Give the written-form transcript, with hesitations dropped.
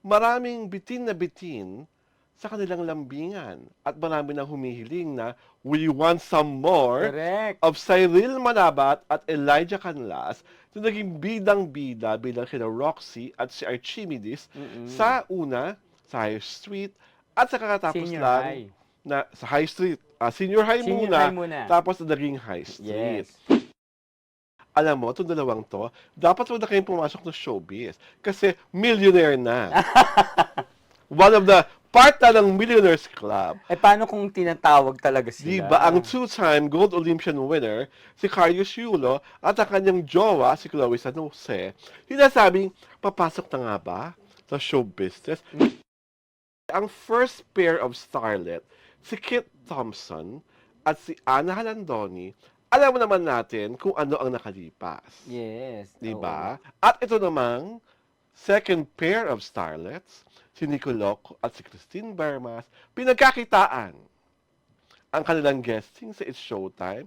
maraming bitin na bitin sa kanilang lambingan at marami nang humihiling na we want some more Correct. of Cyril Manabat at Elijah Canlas na naging bidang-bida bilang kina Roxy at si Archimedes sa una, sa High Street, at sa kakatapos Senior lang high. na sa High Street. Senior High Senior muna, high muna. tapos na naging High Street. Yes. Alam mo, itong dalawang to, dapat wag na kayong pumasok ng showbiz. Kasi millionaire na. One of the part na ng Millionaires Club. Eh, paano kung tinatawag talaga sila? Di ba ang two-time gold Olympian winner, si Carlos Yulo, at ang kanyang jowa, si Chloe San Jose, sinasabing, papasok na nga ba sa show business? Ang first pair of starlet, si Kit Thompson at si Ana Halandoni, alam mo naman natin kung ano ang nakalipas. Yes. Di oo. ba? At ito namang second pair of starlets, si Nicoloc at si Christine Bermas, pinagkakitaan ang kanilang guesting sa It's Showtime